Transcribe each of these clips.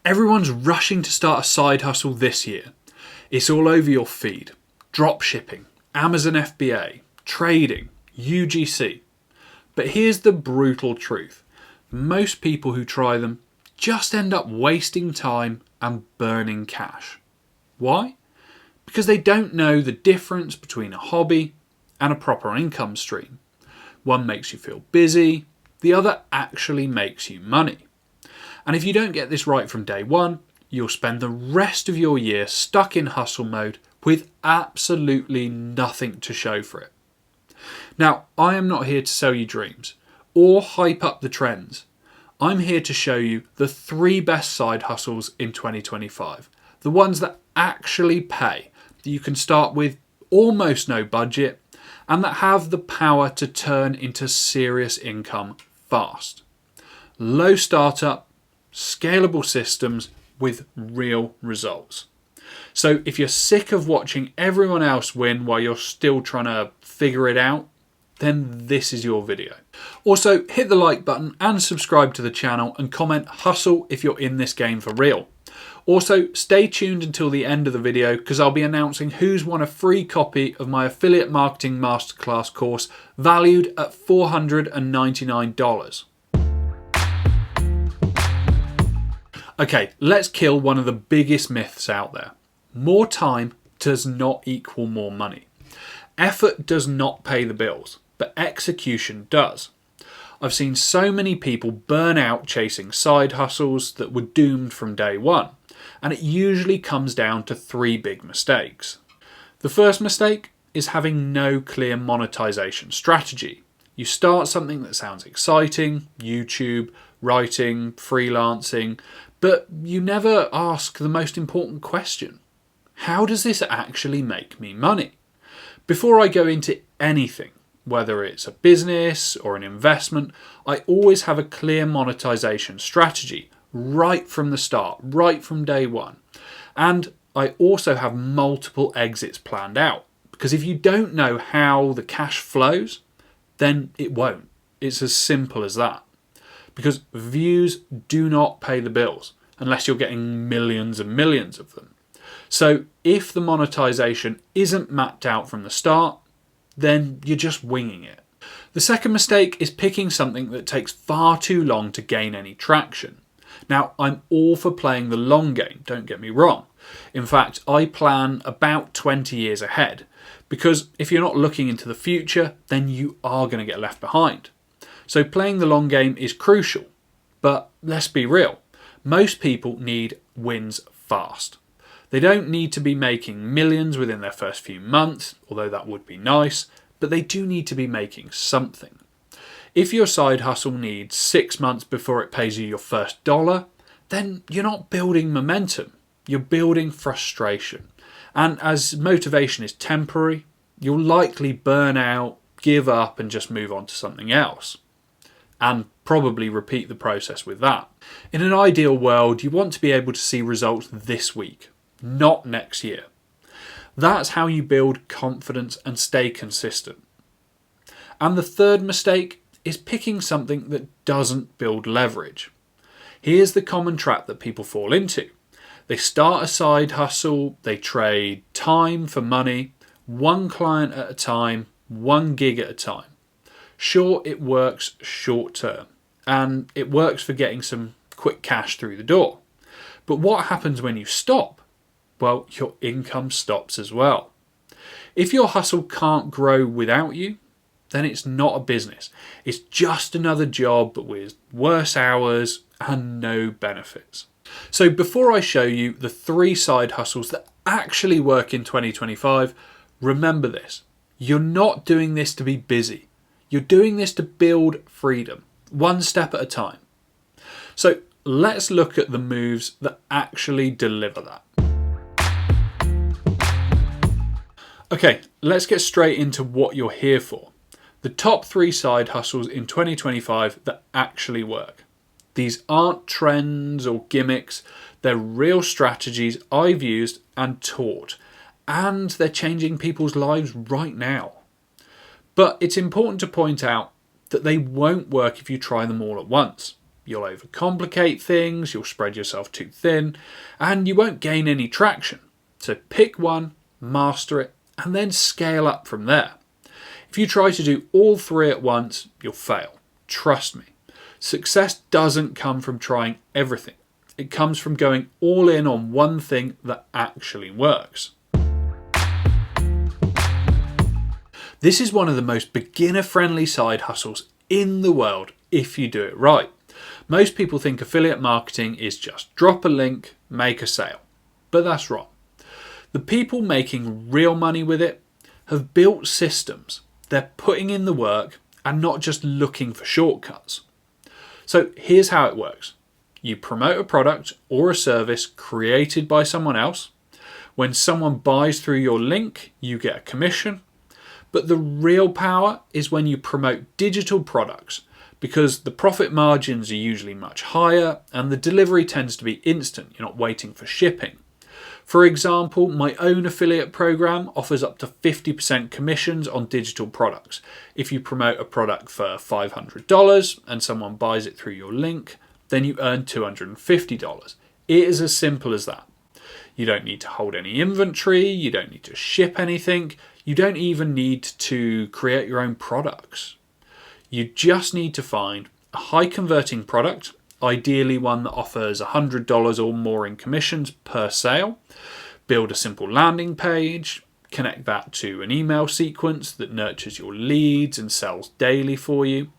Everyone's rushing to start a side hustle this year. It's all over your feed. Drop shipping, Amazon FBA, trading, UGC. But here's the brutal truth. Most people who try them just end up wasting time and burning cash. Why? Because they don't know the difference between a hobby and a proper income stream. One makes you feel busy, the other actually makes you money. And if you don't get this right from day one, you'll spend the rest of your year stuck in hustle mode with absolutely nothing to show for it. Now, I am not here to sell you dreams or hype up the trends. I'm here to show you the 3 best side hustles in 2025. The ones that actually pay, that you can start with almost no budget, and that have the power to turn into serious income fast. Low startup, scalable systems with real results. So if you're sick of watching everyone else win while you're still trying to figure it out, then this is your video. Also, hit the like button and subscribe to the channel and comment hustle if you're in this game for real. Also, stay tuned until the end of the video because I'll be announcing who's won a free copy of my affiliate marketing masterclass course valued at $499. Okay, let's kill one of the biggest myths out there. More time does not equal more money. Effort does not pay the bills, but execution does. I've seen so many people burn out chasing side hustles that were doomed from day one, and it usually comes down to 3 big mistakes. The first mistake is having no clear monetization strategy. You start something that sounds exciting, YouTube, writing, freelancing, but you never ask the most important question. How does this actually make me money? Before I go into anything, whether it's a business or an investment, I always have a clear monetization strategy right from the start, right from day one. And I also have multiple exits planned out, because if you don't know how the cash flows, then it won't. It's as simple as that. Because views do not pay the bills unless you're getting millions and millions of them. So if the monetization isn't mapped out from the start, then you're just winging it. The second mistake is picking something that takes far too long to gain any traction. Now, I'm all for playing the long game, don't get me wrong. In fact, I plan about 20 years ahead, because if you're not looking into the future, then you are going to get left behind. So playing the long game is crucial, but let's be real. Most people need wins fast. They don't need to be making millions within their first few months, although that would be nice, but they do need to be making something. If your side hustle needs 6 months before it pays you your first dollar, then you're not building momentum, you're building frustration. And as motivation is temporary, you'll likely burn out, give up and just move on to something else. And probably repeat the process with that. In an ideal world, you want to be able to see results this week, not next year. That's how you build confidence and stay consistent. And the third mistake is picking something that doesn't build leverage. Here's the common trap that people fall into. They start a side hustle, they trade time for money, one client at a time, one gig at a time. Sure, it works short term, and it works for getting some quick cash through the door. But what happens when you stop? Well, your income stops as well. If your hustle can't grow without you, then it's not a business. It's just another job, but with worse hours and no benefits. So before I show you the 3 side hustles that actually work in 2025, remember this. You're not doing this to be busy. You're doing this to build freedom, one step at a time. So let's look at the moves that actually deliver that. Okay, let's get straight into what you're here for. The top 3 side hustles in 2025 that actually work. These aren't trends or gimmicks, they're real strategies I've used and taught, and they're changing people's lives right now. But it's important to point out that they won't work if you try them all at once. You'll overcomplicate things, you'll spread yourself too thin, and you won't gain any traction. So pick one, master it, and then scale up from there. If you try to do all three at once, you'll fail. Trust me. Success doesn't come from trying everything. It comes from going all in on one thing that actually works. This is one of the most beginner-friendly side hustles in the world if you do it right. Most people think affiliate marketing is just drop a link, make a sale. But that's wrong. The people making real money with it have built systems. They're putting in the work and not just looking for shortcuts. So here's how it works. You promote a product or a service created by someone else. When someone buys through your link, you get a commission. But the real power is when you promote digital products, because the profit margins are usually much higher and the delivery tends to be instant. You're not waiting for shipping. For example, my own affiliate program offers up to 50% commissions on digital products. If you promote a product for $500 and someone buys it through your link, then you earn $250. It is as simple as that. You don't need to hold any inventory, you don't need to ship anything, you don't even need to create your own products. You just need to find a high converting product, ideally one that offers $100 or more in commissions per sale, build a simple landing page, connect that to an email sequence that nurtures your leads and sells daily for you,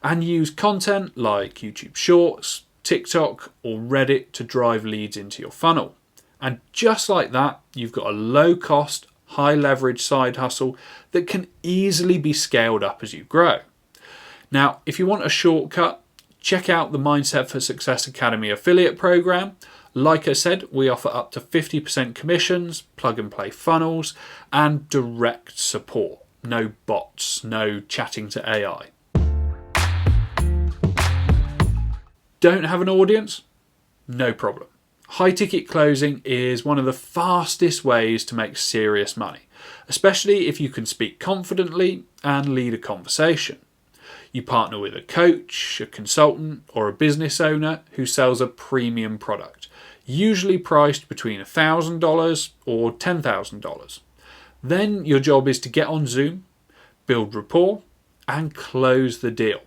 and use content like YouTube Shorts, TikTok or Reddit to drive leads into your funnel. And just like that, you've got a low cost, high leverage side hustle that can easily be scaled up as you grow. Now, if you want a shortcut, check out the Mindset for Success Academy affiliate program. Like I said, we offer up to 50% commissions, plug and play funnels, and direct support. No bots, no chatting to AI. Don't have an audience? No problem. High ticket closing is one of the fastest ways to make serious money, especially if you can speak confidently and lead a conversation. You partner with a coach, a consultant, or a business owner who sells a premium product, usually priced between $1,000 or $10,000. Then your job is to get on Zoom, build rapport, and close the deal.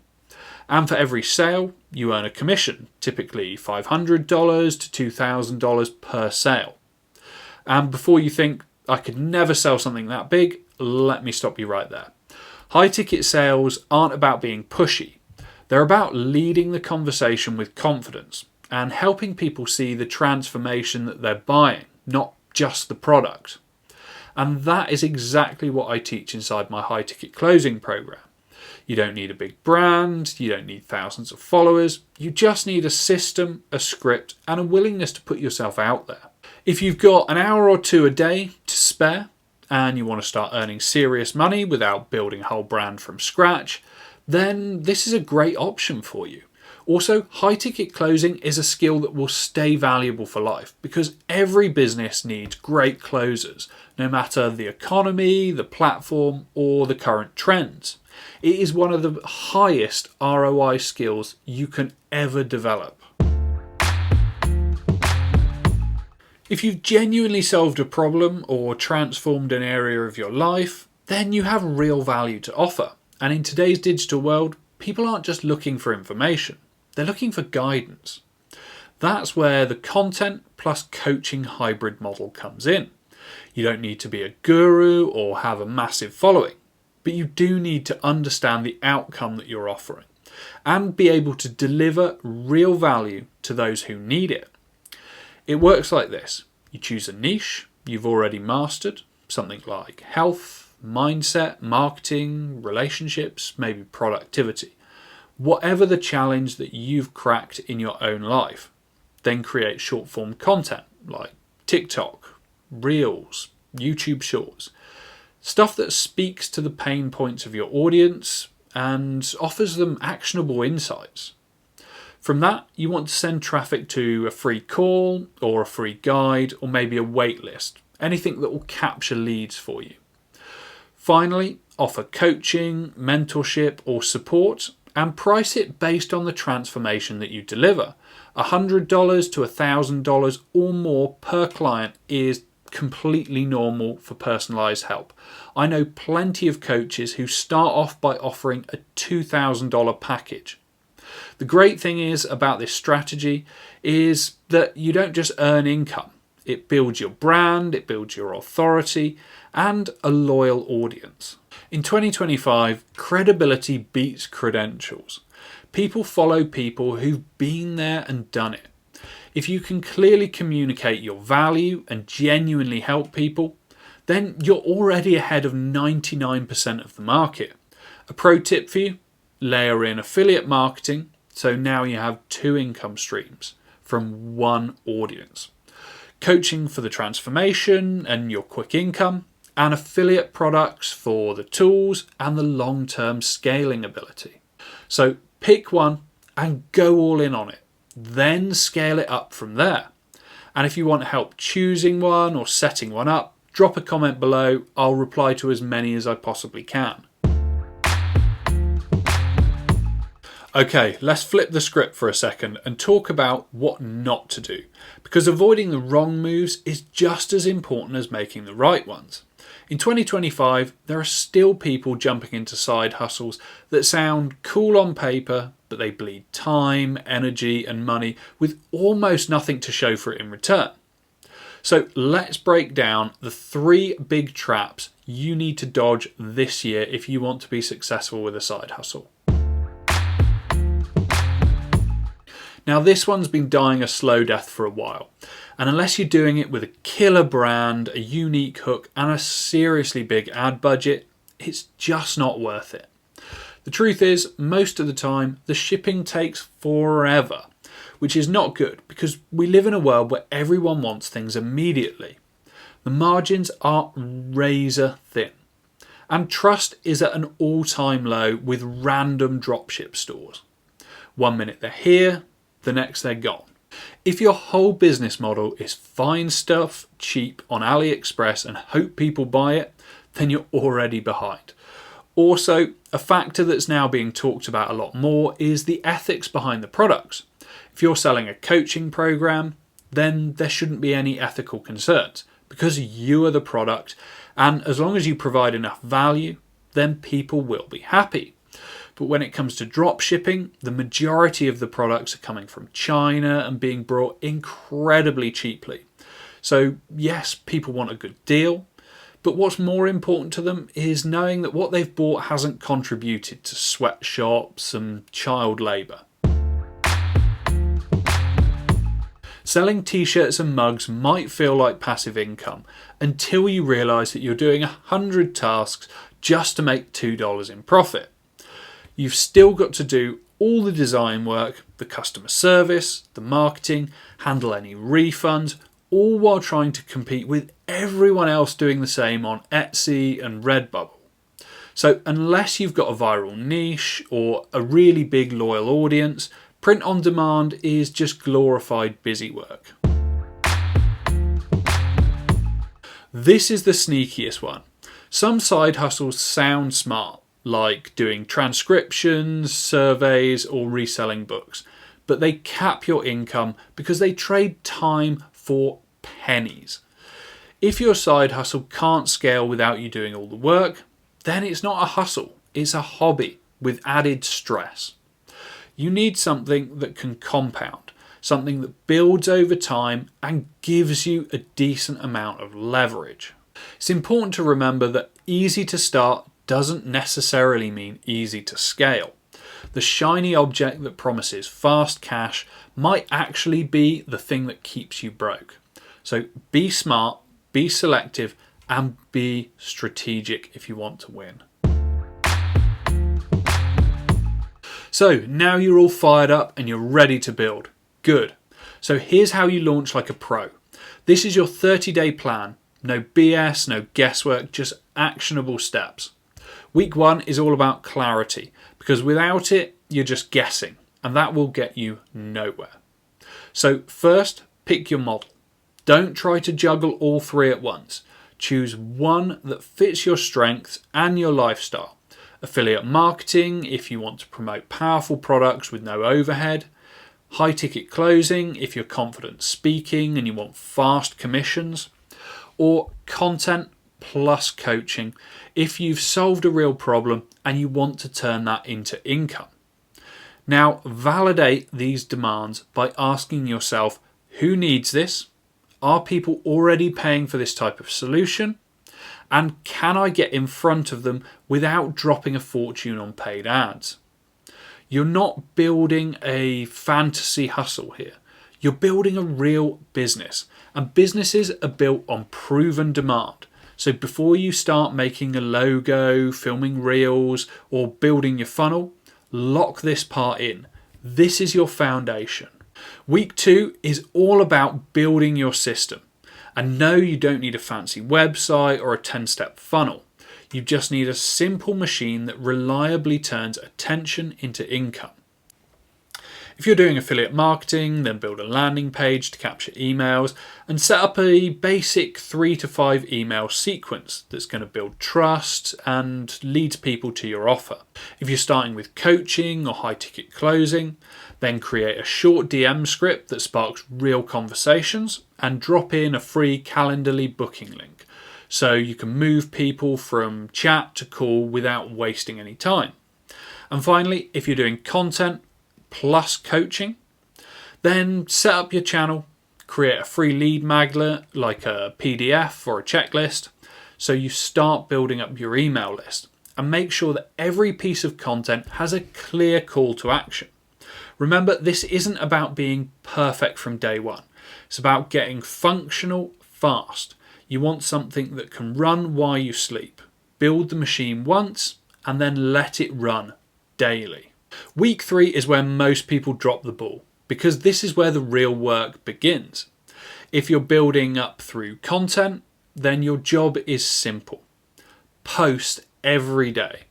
And for every sale, you earn a commission, typically $500 to $2,000 per sale. And before you think, I could never sell something that big, let me stop you right there. High ticket sales aren't about being pushy. They're about leading the conversation with confidence and helping people see the transformation that they're buying, not just the product. And that is exactly what I teach inside my high ticket closing program. You don't need a big brand, you don't need thousands of followers, you just need a system, a script, and a willingness to put yourself out there. If you've got an hour or two a day to spare, and you want to start earning serious money without building a whole brand from scratch, then this is a great option for you. Also, high ticket closing is a skill that will stay valuable for life because every business needs great closers, no matter the economy, the platform, or the current trends. It is one of the highest ROI skills you can ever develop. If you've genuinely solved a problem or transformed an area of your life, then you have real value to offer. And in today's digital world, people aren't just looking for information, they're looking for guidance. That's where the content plus coaching hybrid model comes in. You don't need to be a guru or have a massive following, but you do need to understand the outcome that you're offering and be able to deliver real value to those who need it. It works like this. You choose a niche you've already mastered, something like health, mindset, marketing, relationships, maybe productivity. Whatever the challenge that you've cracked in your own life, then create short form content like TikTok, Reels, YouTube Shorts. Stuff that speaks to the pain points of your audience and offers them actionable insights. From that, you want to send traffic to a free call or a free guide or maybe a wait list, anything that will capture leads for you. Finally, offer coaching, mentorship or support and price it based on the transformation that you deliver. $100 to $1,000 or more per client is completely normal for personalised help. I know plenty of coaches who start off by offering a $2,000 package. The great thing is about this strategy is that you don't just earn income. It builds your brand, it builds your authority, and a loyal audience. In 2025, credibility beats credentials. People follow people who've been there and done it. If you can clearly communicate your value and genuinely help people, then you're already ahead of 99% of the market. A pro tip for you, layer in affiliate marketing, so now you have 2 income streams from one audience. Coaching for the transformation and your quick income, and affiliate products for the tools and the long-term scaling ability. So pick one and go all in on it. Then scale it up from there. And if you want help choosing one or setting one up, drop a comment below. I'll reply to as many as I possibly can. Okay, let's flip the script for a second and talk about what not to do, because avoiding the wrong moves is just as important as making the right ones. In 2025, there are still people jumping into side hustles that sound cool on paper, but they bleed time, energy, and money with almost nothing to show for it in return. So let's break down the 3 big traps you need to dodge this year if you want to be successful with a side hustle. Now, this one's been dying a slow death for a while, and unless you're doing it with a killer brand, a unique hook, and a seriously big ad budget, it's just not worth it. The truth is, most of the time, the shipping takes forever, which is not good because we live in a world where everyone wants things immediately. The margins are razor thin, and trust is at an all-time low with random dropship stores. One minute they're here, the next they're gone. If your whole business model is find stuff cheap on AliExpress and hope people buy it, then you're already behind. Also, a factor that's now being talked about a lot more is the ethics behind the products. If you're selling a coaching program, then there shouldn't be any ethical concerns because you are the product, and as long as you provide enough value, then people will be happy. But when it comes to drop shipping, the majority of the products are coming from China and being brought incredibly cheaply. So yes, people want a good deal, but what's more important to them is knowing that what they've bought hasn't contributed to sweatshops and child labour. Selling t-shirts and mugs might feel like passive income until you realise that you're doing 100 tasks just to make $2 in profit. You've still got to do all the design work, the customer service, the marketing, handle any refunds, all while trying to compete with everyone else doing the same on Etsy and Redbubble. So unless you've got a viral niche or a really big loyal audience, print on demand is just glorified busy work. This is the sneakiest one. Some side hustles sound smart, like doing transcriptions, surveys, or reselling books, but they cap your income because they trade time for pennies. If your side hustle can't scale without you doing all the work, then it's not a hustle, it's a hobby with added stress. You need something that can compound, something that builds over time and gives you a decent amount of leverage. It's important to remember that easy to start doesn't necessarily mean easy to scale. The shiny object that promises fast cash might actually be the thing that keeps you broke. So be smart, be selective, and be strategic if you want to win. So now you're all fired up and you're ready to build. Good. So here's how you launch like a pro. This is your 30-day plan. No BS, no guesswork, just actionable steps. Week 1 is all about clarity because without it, you're just guessing and that will get you nowhere. So first, pick your model. Don't try to juggle all 3 at once. Choose one that fits your strengths and your lifestyle. affiliate marketing if you want to promote powerful products with no overhead, high ticket closing if you're confident speaking and you want fast commissions, or content plus coaching if you've solved a real problem and you want to turn that into income. Now, validate these demands by asking yourself, who needs this? Are people already paying for this type of solution? And can I get in front of them without dropping a fortune on paid ads? You're not building a fantasy hustle here. You're building a real business, and businesses are built on proven demand. So before you start making a logo, filming reels, or building your funnel, lock this part in. This is your foundation. Week 2 is all about building your system. And no, you don't need a fancy website or a 10-step funnel. You just need a simple machine that reliably turns attention into income. If you're doing affiliate marketing, then build a landing page to capture emails and set up a basic 3 to 5 email sequence that's going to build trust and leads people to your offer. If you're starting with coaching or high ticket closing, then create a short DM script that sparks real conversations and drop in a free Calendly booking link so you can move people from chat to call without wasting any time. And finally, if you're doing content plus coaching, then set up your channel, create a free lead magnet like a PDF or a checklist, so you start building up your email list, and make sure that every piece of content has a clear call to action. Remember, this isn't about being perfect from day one. It's about getting functional fast. You want something that can run while you sleep. Build the machine once and then let it run daily. Week 3 is where most people drop the ball, because this is where the real work begins. If you're building up through content, then your job is simple. Post every day.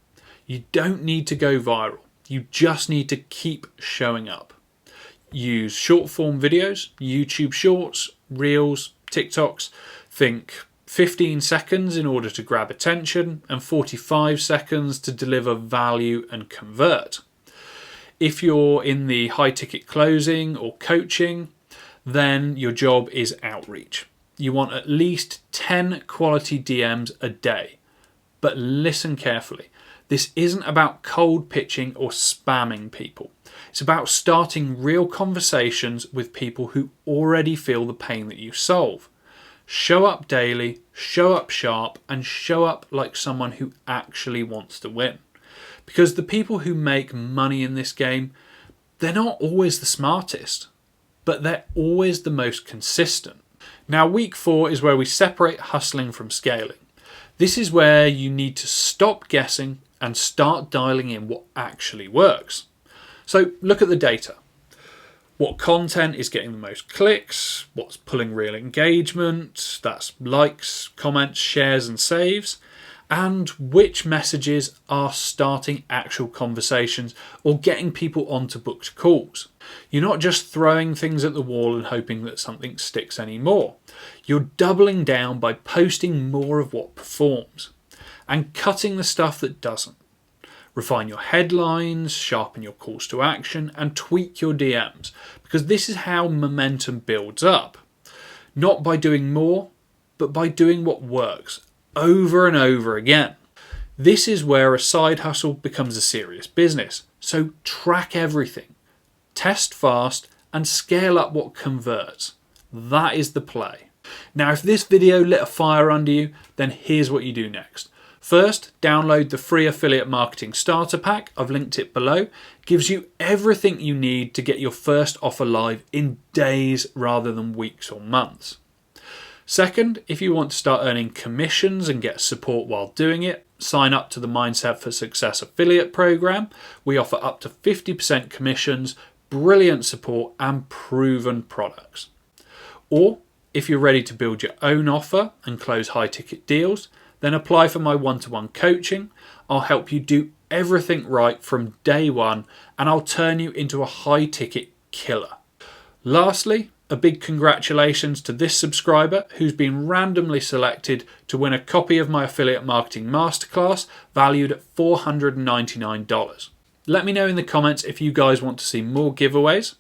You don't need to go viral. You just need to keep showing up. Use short form videos, YouTube shorts, reels, TikToks. Think 15 seconds in order to grab attention and 45 seconds to deliver value and convert. If you're in the high ticket closing or coaching, then your job is outreach. You want at least 10 quality DMs a day. But listen carefully. This isn't about cold pitching or spamming people. It's about starting real conversations with people who already feel the pain that you solve. Show up daily, show up sharp, and show up like someone who actually wants to win. Because the people who make money in this game, they're not always the smartest, but they're always the most consistent. Now, week 4 is where we separate hustling from scaling. This is where you need to stop guessing and start dialing in what actually works. So look at the data. What content is getting the most clicks? What's pulling real engagement? That's likes, comments, shares and saves. And which messages are starting actual conversations or getting people onto booked calls. You're not just throwing things at the wall and hoping that something sticks anymore. You're doubling down by posting more of what performs and cutting the stuff that doesn't. Refine your headlines, sharpen your calls to action, and tweak your DMs, because this is how momentum builds up. Not by doing more, but by doing what works over and over again. This is where a side hustle becomes a serious business. So track everything, test fast, and scale up what converts. That is the play. Now, if this video lit a fire under you, then here's what you do next. First, download the free affiliate marketing starter pack. I've linked it below. It gives you everything you need to get your first offer live in days rather than weeks or months. Second, if you want to start earning commissions and get support while doing it, sign up to the Mindset for Success affiliate program. We offer up to 50% commissions, brilliant support, and proven products. Or if you're ready to build your own offer and close high ticket deals, then apply for my one-to-one coaching. I'll help you do everything right from day one, and I'll turn you into a high ticket killer. Lastly, a big congratulations to this subscriber who's been randomly selected to win a copy of my affiliate marketing masterclass valued at $499. Let me know in the comments if you guys want to see more giveaways.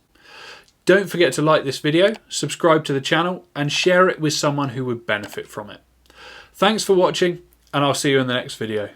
Don't forget to like this video, subscribe to the channel, and share it with someone who would benefit from it. Thanks for watching, and I'll see you in the next video.